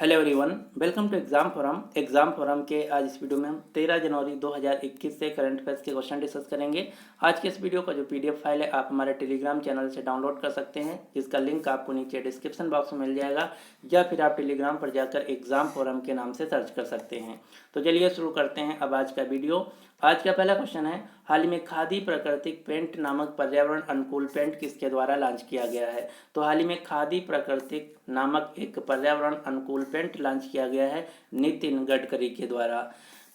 Hello everyone, welcome to exam forum के आज इस वीडियो में हम 13 जनवरी 2021 से करंट अफेयर्स के क्वेश्चन डिस्कस करेंगे। आज के इस वीडियो का जो पीडीएफ फाइल है आप हमारे टेलीग्राम चैनल से डाउनलोड कर सकते हैं, जिसका लिंक आपको नीचे डिस्क्रिप्शन बॉक्स में मिल जाएगा, या फिर आप टेलीग्राम पर जाकर एग्जाम फोरम के नाम से सर्च कर सकते हैं। तो चलिए शुरू करते हैं अब आज का वीडियो। आज का पहला क्वेश्चन है, हाल ही में खादी प्राकृतिक पेंट नामक पर्यावरण अनुकूल पेंट किसके द्वारा लॉन्च किया गया है? तो हाल ही में खादी प्राकृतिक नामक एक पर्यावरण अनुकूल पेंट लॉन्च किया गया है नितिन गडकरी के द्वारा।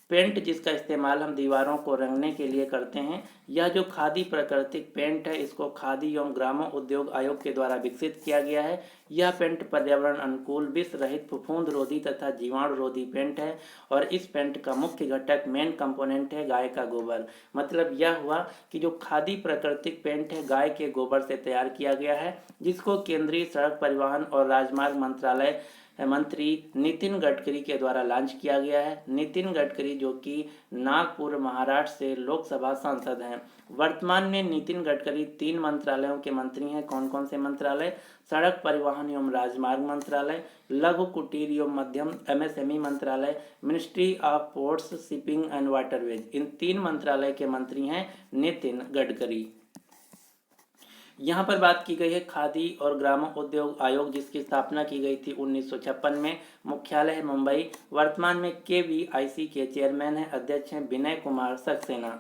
पेंट जिसका इस्तेमाल हम दीवारों को रंगने के लिए करते हैं, यह जो खादी प्राकृतिक पेंट है इसको खादी एवं ग्रामों उद्योग आयोग के द्वारा विकसित किया गया है। यह पेंट पर्यावरण अनुकूल, विष रहित, फफूंद रोधी तथा जीवाणु रोधी पेंट है और इस पेंट का मुख्य घटक मेन कंपोनेंट है गाय का गोबर। मतलब यह हुआ कि जो खादी प्राकृतिक पेंट है गाय के गोबर से तैयार किया गया है, जिसको केंद्रीय सड़क परिवहन और राजमार्ग मंत्रालय मंत्री नितिन गडकरी के द्वारा लॉन्च किया गया है। नितिन गडकरी जो कि नागपुर महाराष्ट्र से लोकसभा सांसद हैं। वर्तमान में नितिन गडकरी 3 मंत्रालयों के मंत्री हैं। कौन कौन से मंत्रालय? सड़क परिवहन एवं राजमार्ग मंत्रालय, लघु कुटीर एवं मध्यम एमएसएमई मंत्रालय, ministry of ports, shipping and waterways. इन 3 मंत्रालय के मंत्री हैं नितिन गडकरी। यहाँ पर बात की गई है खादी और ग्राम उद्योग आयोग, जिसकी स्थापना की गई थी 1956 में। मुख्यालय है मुंबई। वर्तमान में केवीआईसी के चेयरमैन है, अध्यक्ष हैं विनय कुमार सक्सेना।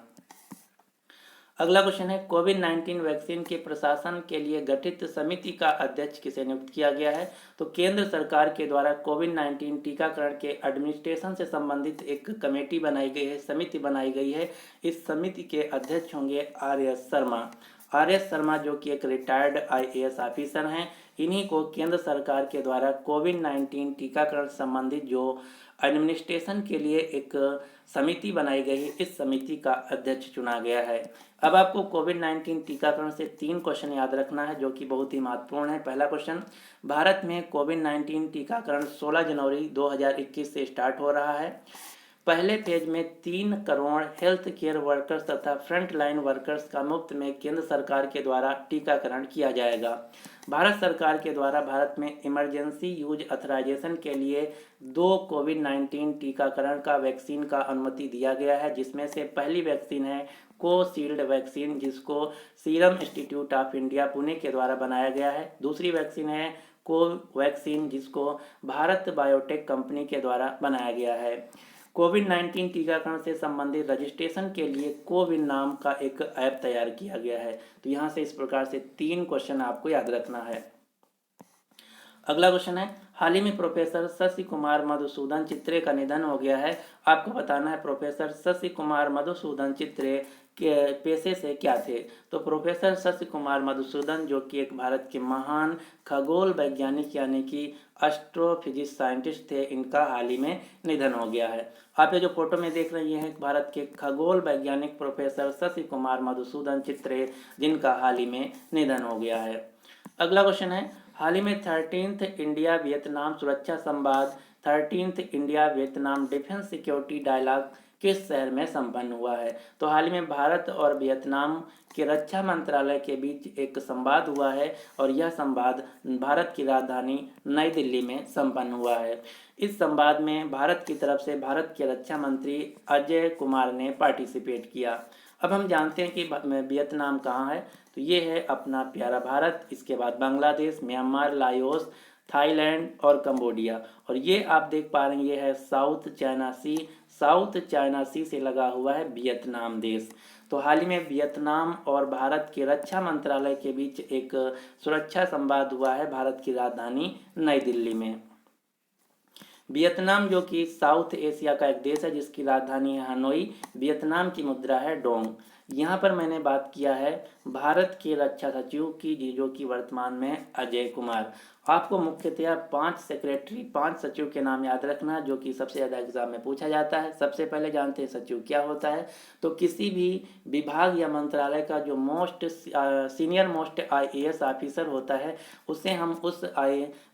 अगला क्वेश्चन है, कोविड-19 वैक्सीन के प्रशासन के लिए गठित समिति का अध्यक्ष किसे नियुक्त किया गया है? तो केंद्र सरकार के द्वारा कोविड-19 टीकाकरण के एडमिनिस्ट्रेशन से संबंधित एक कमेटी बनाई गई है, समिति बनाई गई है। इस समिति के अध्यक्ष होंगे आर.एस. शर्मा। आर.एस. शर्मा जो कि एक रिटायर्ड आईएएस ऑफिसर हैं। इन्हीं को केंद्र सरकार के द्वारा कोविड-19 टीकाकरण संबंधित जो एडमिनिस्ट्रेशन के लिए एक समिति बनाई गई है, इस समिति का अध्यक्ष चुना गया है। अब आपको कोविड-19 टीकाकरण से 3 क्वेश्चन याद रखना है, जो कि बहुत ही महत्वपूर्ण है। पहला क्वेश्चन, भारत में कोविड-19 टीकाकरण 16 जनवरी 2021 से स्टार्ट हो रहा है। पहले फेज में 3 करोड़ हेल्थ केयर वर्कर्स तथा फ्रंट लाइन वर्कर्स का मुफ्त में केंद्र सरकार के द्वारा टीकाकरण किया जाएगा। भारत सरकार के द्वारा भारत में इमरजेंसी यूज अथराइजेशन के लिए 2 कोविड-19 टीकाकरण का वैक्सीन का अनुमति दिया गया है, जिसमें से पहली वैक्सीन है कोशील्ड वैक्सीन, जिसको serum institute of India Pune के द्वारा बनाया गया है। दूसरी वैक्सीन है कोवैक्सीन, जिसको भारत बायोटेक कंपनी के द्वारा बनाया गया है। कोविड-19 टीकाकरण से संबंधित रजिस्ट्रेशन के लिए कोविन नाम का एक ऐप तैयार किया गया है। तो यहाँ से इस प्रकार से 3 क्वेश्चन आपको याद रखना है। अगला क्वेश्चन है, हाल ही में प्रोफेसर शशि कुमार मधुसूदन चित्रे का निधन हो गया है। आपको बताना है प्रोफेसर शशि कुमार मधुसूदन चित्रे के पेशे से क्या थे? तो प्रोफेसर शशि कुमार मधुसूदन जो कि एक भारत के महान खगोल वैज्ञानिक यानी कि एस्ट्रोफिजिक्स साइंटिस्ट थे, इनका हाल ही में निधन हो गया है। आप ये जो फोटो में देख रहे हैं भारत के खगोल वैज्ञानिक प्रोफेसर शशि कुमार मधुसूदन चित्रे, जिनका हाल ही में निधन हो गया है। अगला क्वेश्चन है, हाल ही में 13th इंडिया वियतनाम सुरक्षा संवाद 13th India Vietnam defence security dialogue किस शहर में संपन्न हुआ है? तो हाल ही में भारत और वियतनाम के रक्षा मंत्रालय के बीच एक संवाद हुआ है और यह संवाद भारत की राजधानी नई दिल्ली में संपन्न हुआ है। इस संवाद में भारत की तरफ से भारत के रक्षा मंत्री अजय कुमार ने पार्टिसिपेट किया। अब हम जानते हैं कि वियतनाम कहाँ है। तो ये है अपना प्यारा भारत, इसके बाद बांग्लादेश, म्यांमार, लाओस, थाईलैंड और कंबोडिया। और ये आप देख पा रहे हैं, ये है साउथ चाइना सी। साउथ चाइना सी से लगा हुआ है वियतनाम देश। तो हाल ही में वियतनाम और भारत के रक्षा मंत्रालय के बीच एक सुरक्षा संवाद हुआ है भारत की राजधानी नई दिल्ली में। वियतनाम जो कि साउथ एशिया का एक देश है, जिसकी राजधानी है हनोई। वियतनाम की मुद्रा है डोंग। यहाँ पर मैंने बात किया है भारत के रक्षा सचिव की, जो कि वर्तमान में अजय कुमार। आपको मुख्यतया 5 सेक्रेटरी 5 सचिव के नाम याद रखना, जो कि सबसे ज़्यादा एग्जाम में पूछा जाता है। सबसे पहले जानते हैं सचिव क्या होता है। तो किसी भी विभाग या मंत्रालय का जो सीनियर मोस्ट आईएएस ऑफिसर होता है, उसे हम उस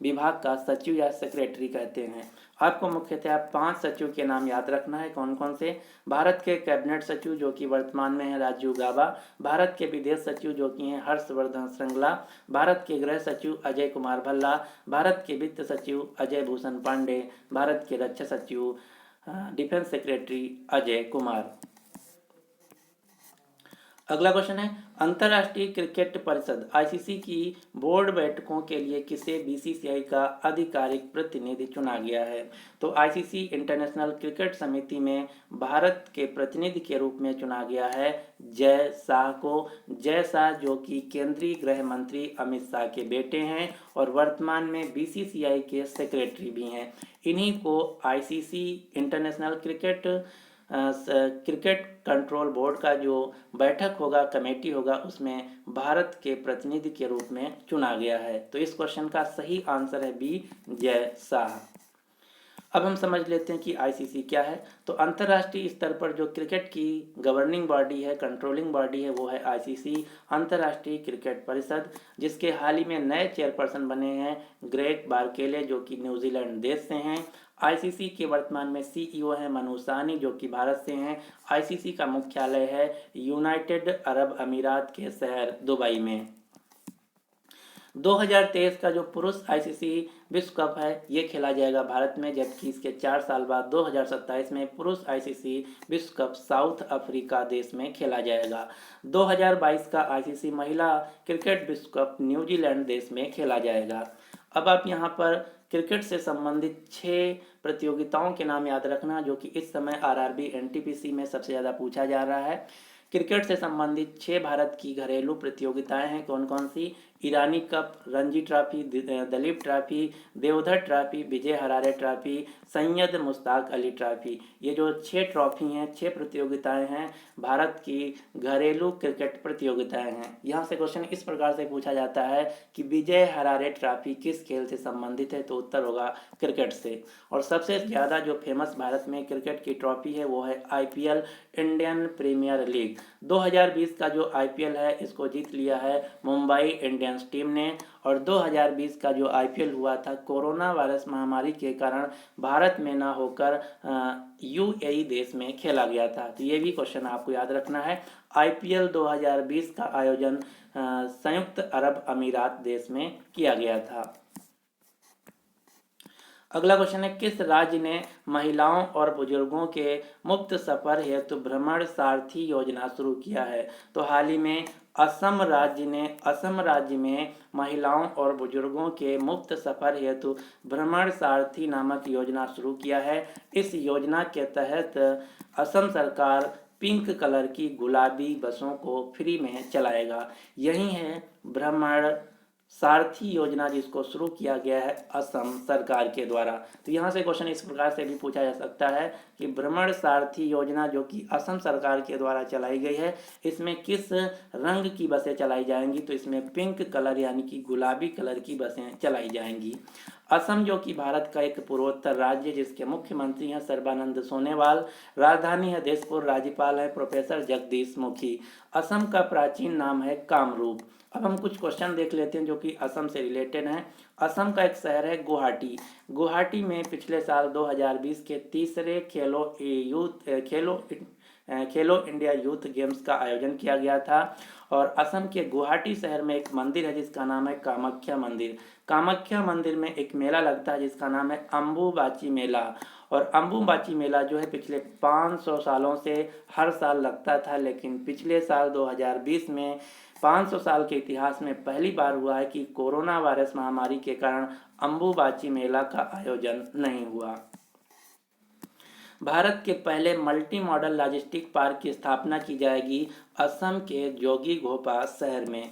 विभाग का सचिव या सेक्रेटरी कहते हैं। आपको मुख्यतः 5 सचिव के नाम याद रखना है। कौन कौन से? भारत के कैबिनेट सचिव जो कि वर्तमान में है राजीव गाबा, भारत के विदेश सचिव जो कि हैं हर्षवर्धन श्रृंगला, भारत के गृह सचिव अजय कुमार भल्ला, भल्ला, भारत के वित्त सचिव अजय भूषण पांडे, भारत के रक्षा सचिव डिफेंस सेक्रेटरी अजय कुमार। अगला क्वेश्चन है, अंतर्राष्ट्रीय क्रिकेट परिषद आईसीसी की बोर्ड बैठकों के लिए किसे बीसीसीआई का आधिकारिक प्रतिनिधि चुना गया है? तो आईसीसी इंटरनेशनल क्रिकेट समिति में भारत के प्रतिनिधि के रूप में चुना गया है जय शाह को। जय शाह जो कि केंद्रीय गृह मंत्री अमित शाह के बेटे हैं और वर्तमान में बीसीसीआई के सेक्रेटरी भी हैं। इन्हीं को ICC international cricket control board का जो बैठक होगा, कमेटी होगा, उसमें भारत के प्रतिनिधि के रूप में चुना गया है। तो इस क्वेश्चन का सही आंसर है बी, जय शाह। अब हम समझ लेते हैं कि आईसीसी क्या है। तो अंतर्राष्ट्रीय स्तर पर जो क्रिकेट की गवर्निंग बॉडी है, कंट्रोलिंग बॉडी है, वो है आईसीसी अंतर्राष्ट्रीय क्रिकेट परिषद, जिसके हाल ही में नए चेयरपर्सन बने हैं ग्रेग बार्केले जो कि न्यूजीलैंड देश से हैं। आईसीसी के वर्तमान में सीईओ हैं मनु साहनी जो कि भारत से हैं। आईसीसी का मुख्यालय है यूनाइटेड अरब अमीरात के शहर दुबई में। 2023 का जो पुरुष आईसीसी विश्व कप है ये खेला जाएगा भारत में, जबकि इसके 4 साल बाद 2027 में पुरुष आईसीसी विश्व कप साउथ अफ्रीका देश में खेला जाएगा। 2022 का आईसीसी महिला क्रिकेट विश्व कप न्यूजीलैंड देश में खेला जाएगा। अब आप यहाँ पर क्रिकेट से संबंधित 6 प्रतियोगिताओं के नाम याद रखना जो कि इस समय आरआरबी एनटीपीसी में सबसे ज़्यादा पूछा जा रहा है। क्रिकेट से संबंधित 6 भारत की घरेलू प्रतियोगिताएं हैं। कौन कौन सी? Irani cup, Ranji trophy, Duleep trophy, Deodhar trophy, Vijay Hazare trophy, Syed Mushtaq Ali trophy. ये जो 6 ट्रॉफी हैं, 6 प्रतियोगिताएं हैं, भारत की घरेलू क्रिकेट प्रतियोगिताएं हैं। यहाँ से क्वेश्चन इस प्रकार से पूछा जाता है कि विजय हरारे ट्रॉफी किस खेल से संबंधित है? तो उत्तर होगा क्रिकेट से। और सबसे ज़्यादा जो फेमस भारत में क्रिकेट की ट्रॉफी है वो है आईपीएल, इंडियन प्रीमियर लीग। 2020 का जो आईपीएल है इसको जीत लिया है मुंबई इंडियंस टीम ने। और 2020 का जो आईपीएल हुआ था कोरोना वायरस महामारी के कारण भारत में ना होकर यूएई देश में खेला गया था। तो ये भी क्वेश्चन आपको याद रखना है। आईपीएल 2020 का आयोजन संयुक्त अरब अमीरात देश में किया गया था। अगला क्वेश्चन है, किस राज्य ने महिलाओं और बुजुर्गों के मुफ्त सफर हेतु भ्रमण सारथी योजना शुरू किया है? तो हाल ही में असम राज्य में महिलाओं और बुजुर्गों के मुफ्त सफर हेतु भ्रमण सारथी नामक योजना शुरू किया है। इस योजना के तहत असम सरकार पिंक कलर की गुलाबी बसों को फ्री में चलाएगा। यही है भ्रमण सारथी योजना जिसको शुरू किया गया है असम सरकार के द्वारा। तो यहाँ से क्वेश्चन इस प्रकार से भी पूछा जा सकता है कि भ्रमण सारथी योजना जो कि असम सरकार के द्वारा चलाई गई है, इसमें किस रंग की बसें चलाई जाएंगी? तो इसमें पिंक कलर यानी कि गुलाबी कलर की बसें चलाई जाएंगी। असम जो कि भारत का एक पूर्वोत्तर राज्य जिसके मुख्यमंत्री हैं सर्बानंद सोनोवाल, राजधानी है देशपुर, राज्यपाल है प्रोफेसर जगदीश मुखी। असम का प्राचीन नाम है कामरूप। अब हम कुछ क्वेश्चन देख लेते हैं जो कि असम से रिलेटेड हैं। असम का एक शहर है गुवाहाटी। गुवाहाटी में पिछले साल 2020 के तीसरे खेलो इंडिया यूथ गेम्स का आयोजन किया गया था। और असम के गुवाहाटी शहर में एक मंदिर है जिसका नाम है कामाख्या मंदिर। कामाख्या मंदिर में एक मेला लगता है जिसका नाम है अम्बुबाची मेला। और अम्बुबाची मेला जो है पिछले 500 सालों से हर साल लगता था, लेकिन पिछले साल 2020 में 500 साल के इतिहास में पहली बार हुआ है कि कोरोना वायरस महामारी के कारण अम्बुबाची मेला का आयोजन नहीं हुआ। भारत के पहले मल्टी मॉडल लॉजिस्टिक पार्क की स्थापना की जाएगी असम के जोगीघोपा शहर में।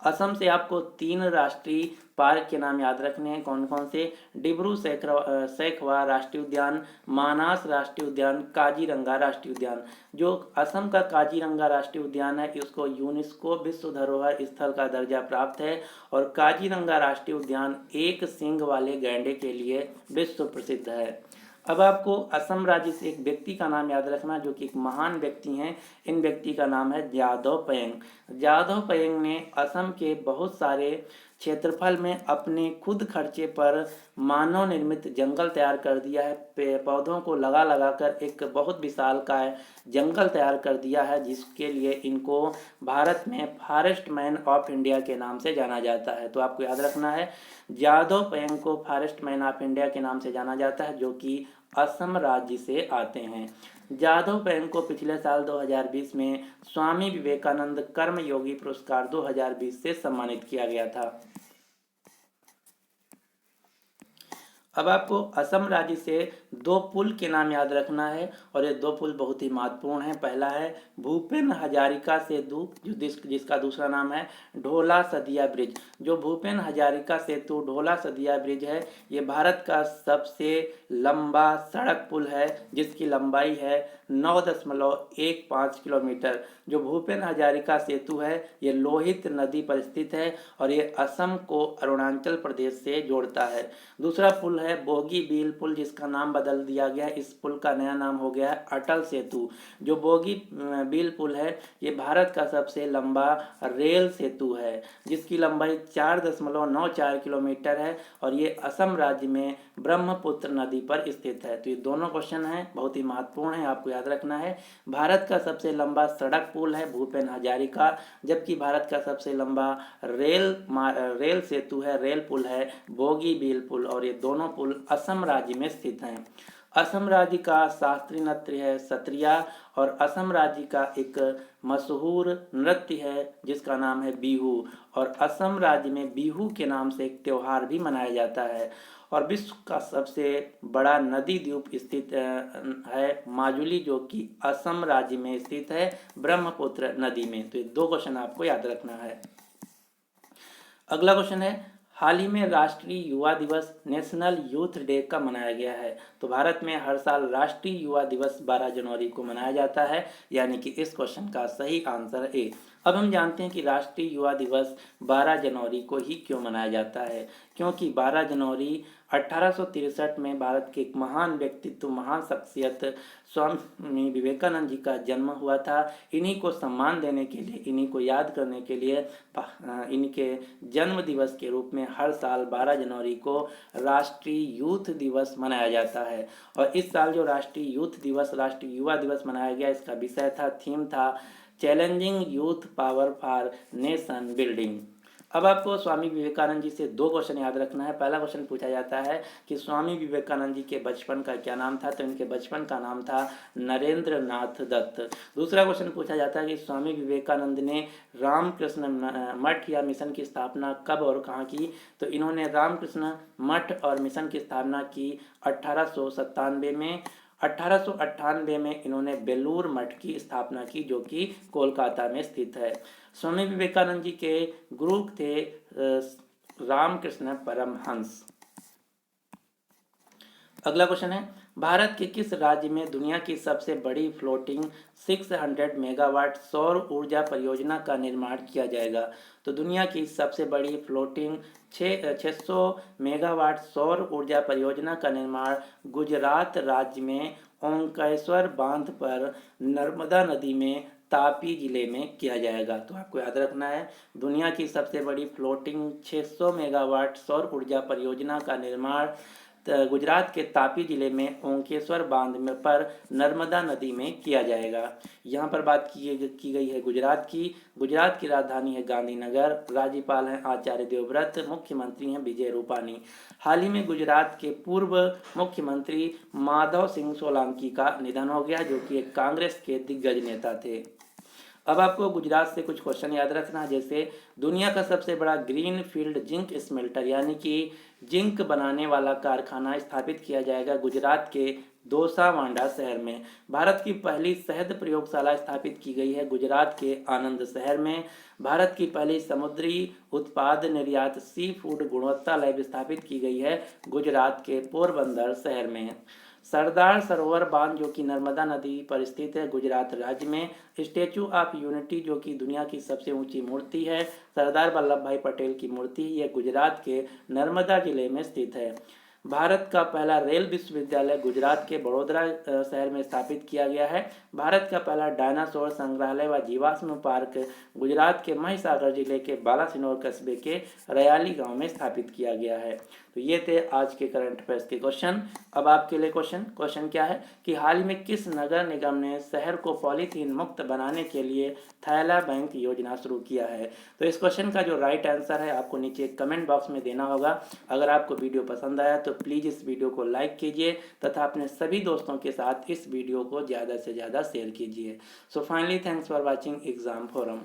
असम से आपको 3 राष्ट्रीय पार्क के नाम याद रखने हैं। कौन कौन से? डिब्रू सैखवा राष्ट्रीय उद्यान, मानास राष्ट्रीय उद्यान, काजीरंगा राष्ट्रीय उद्यान। जो असम का काजीरंगा राष्ट्रीय उद्यान है इसको यूनेस्को विश्व धरोहर स्थल का दर्जा प्राप्त है। और काजीरंगा राष्ट्रीय उद्यान एक सींग वाले गैंडे के लिए विश्व प्रसिद्ध है। अब आपको असम राज्य से एक व्यक्ति का नाम याद रखना जो कि एक महान व्यक्ति हैं। इन व्यक्ति का नाम है जादव पयंग। जादव पयंग ने असम के बहुत सारे क्षेत्रफल में अपने खुद खर्चे पर मानव निर्मित जंगल तैयार कर दिया है। पौधों को लगा लगा कर एक बहुत विशालकाय जंगल तैयार कर दिया है, जिसके लिए इनको भारत में फॉरेस्ट मैन ऑफ इंडिया के नाम से जाना जाता है। तो आपको याद रखना है, जादव पेंग को फॉरेस्ट मैन ऑफ इंडिया के नाम से जाना जाता है, जो कि असम राज्य से आते हैं। जादव पेंग को पिछले साल 2020 में स्वामी विवेकानंद कर्मयोगी पुरस्कार 2020 से सम्मानित किया गया था। अब आपको असम राज्य से दो पुल के नाम याद रखना है, और ये दो पुल बहुत ही महत्वपूर्ण हैं। पहला है भूपेन हजारिका सेतु, जिसका दूसरा नाम है ढोला सदिया ब्रिज। जो भूपेन हजारिका सेतु ढोला सदिया ब्रिज है, ये भारत का सबसे लंबा सड़क पुल है, जिसकी लंबाई है 9.15 किलोमीटर। जो भूपेन हजारिका सेतु है, ये लोहित नदी पर स्थित है, और ये असम को अरुणाचल प्रदेश से जोड़ता है। दूसरा पुल है बोगीबील पुल, जिसका नाम बदल दिया गया है। इस पुल का नया नाम हो गया है अटल सेतु। जो बोगीबील पुल है, ये भारत का सबसे लंबा रेल सेतु है, जिसकी लंबाई 4.94 किलोमीटर है, और ये असम राज्य में ब्रह्मपुत्र नदी पर स्थित है। तो ये दोनों क्वेश्चन हैं, बहुत ही महत्वपूर्ण है, आपको याद रखना है। भारत का सबसे लंबा सड़क पुल है भूपेन हजारिका, जबकि भारत का सबसे लंबा रेल सेतु है, रेल पुल है बोगीबील पुल, और ये दोनों पुल असम राज्य में स्थित हैं। असम राज्य का शास्त्रीय नृत्य है सत्रिया, और असम राज्य का एक मशहूर नृत्य है जिसका नाम है बिहू, और असम राज्य में बिहू के नाम से एक त्यौहार भी मनाया जाता है। और विश्व का सबसे बड़ा नदी द्वीप स्थित है माजुली, जो कि असम राज्य में स्थित है ब्रह्मपुत्र नदी में। तो ये दो क्वेश्चन आपको याद रखना है। अगला क्वेश्चन है, हाल ही में राष्ट्रीय युवा दिवस नेशनल यूथ डे कब मनाया गया है? तो भारत में हर साल राष्ट्रीय युवा दिवस 12 जनवरी को मनाया जाता है, यानी कि इस क्वेश्चन का सही आंसर ए। अब हम जानते हैं कि राष्ट्रीय युवा दिवस 12 जनवरी को ही क्यों मनाया जाता है। क्योंकि 12 जनवरी 1863 में भारत के एक महान व्यक्तित्व, महान शख्सियत स्वामी विवेकानंद जी का जन्म हुआ था। इन्हीं को सम्मान देने के लिए, इन्हीं को याद करने के लिए इनके जन्म दिवस के रूप में हर साल 12 जनवरी को राष्ट्रीय यूथ दिवस मनाया जाता है। और इस साल जो राष्ट्रीय यूथ दिवस, राष्ट्रीय युवा दिवस मनाया गया, इसका विषय था, थीम था challenging youth power for nation building. अब आपको स्वामी विवेकानंद जी से दो क्वेश्चन याद रखना है। पहला क्वेश्चन पूछा जाता है कि स्वामी विवेकानंद जी के बचपन का क्या नाम था? तो इनके बचपन का नाम था नरेंद्र नाथ दत्त। दूसरा क्वेश्चन पूछा जाता है कि स्वामी विवेकानंद ने रामकृष्ण मठ या मिशन की स्थापना कब और कहाँ की? तो इन्होंने रामकृष्ण मठ और मिशन की स्थापना की 1897 में। 1898 में इन्होंने बेलूर मठ की स्थापना की, जो कि कोलकाता में स्थित है। स्वामी विवेकानंद जी के गुरु थे रामकृष्ण परमहंस। अगला क्वेश्चन है, भारत के किस राज्य में दुनिया की सबसे बड़ी फ्लोटिंग 600 मेगावाट सौर ऊर्जा परियोजना का निर्माण किया जाएगा? तो दुनिया की सबसे बड़ी फ्लोटिंग 600 मेगावाट सौर ऊर्जा परियोजना का निर्माण गुजरात राज्य में ओंकारेश्वर बांध पर नर्मदा नदी में तापी जिले में किया जाएगा। तो आपको याद रखना है, दुनिया की सबसे बड़ी फ्लोटिंग 600 मेगावाट सौर ऊर्जा परियोजना का निर्माण गुजरात के तापी जिले में ओंकेश्वर बांध में पर नर्मदा नदी में किया जाएगा। यहाँ पर बात की गई है गुजरात की। गुजरात की राजधानी है गांधीनगर। राज्यपाल हैं आचार्य देवव्रत, मुख्यमंत्री हैं विजय रूपानी। हाल ही में गुजरात के पूर्व मुख्यमंत्री माधव सिंह सोलंकी का निधन हो गया, जो कि एक कांग्रेस के दिग्गज नेता थे। अब आपको गुजरात से कुछ क्वेश्चन याद रखना है, जैसे दुनिया का सबसे बड़ा ग्रीन फील्ड जिंक स्मेल्टर यानी कि जिंक बनाने वाला कारखाना स्थापित किया जाएगा गुजरात के दोसावांडा शहर में। भारत की पहली शहद प्रयोगशाला स्थापित की गई है गुजरात के आनंद शहर में। भारत की पहली समुद्री उत्पाद निर्यात सी फूड गुणवत्ता लैब स्थापित की गई है गुजरात के पोरबंदर शहर में। सरदार सरोवर बांध, जो कि नर्मदा नदी पर स्थित है गुजरात राज्य में। स्टैचू ऑफ यूनिटी, जो कि दुनिया की सबसे ऊंची मूर्ति है, सरदार वल्लभ भाई पटेल की मूर्ति, यह गुजरात के नर्मदा जिले में स्थित है। भारत का पहला रेल विश्वविद्यालय गुजरात के बड़ोदरा शहर में स्थापित किया गया है। भारत का पहला डायनासोर संग्रहालय व जीवाश्म पार्क गुजरात के महिसागर जिले के बालासिनोर कस्बे के रयाली गांव में स्थापित किया गया है। तो ये थे आज के करंट अफेयर्स के क्वेश्चन। अब आपके लिए क्वेश्चन क्या है कि हाल ही में किस नगर निगम ने शहर को पॉलीथीन मुक्त बनाने के लिए थैला बैंक योजना शुरू किया है। तो इस क्वेश्चन का जो राइट आंसर है आपको नीचे कमेंट बॉक्स में देना होगा। अगर आपको वीडियो पसंद आया तो प्लीज़ इस वीडियो को लाइक कीजिए तथा अपने सभी दोस्तों के साथ इस वीडियो को ज़्यादा से ज़्यादा शेयर कीजिए। So finally thanks for watching exam forum.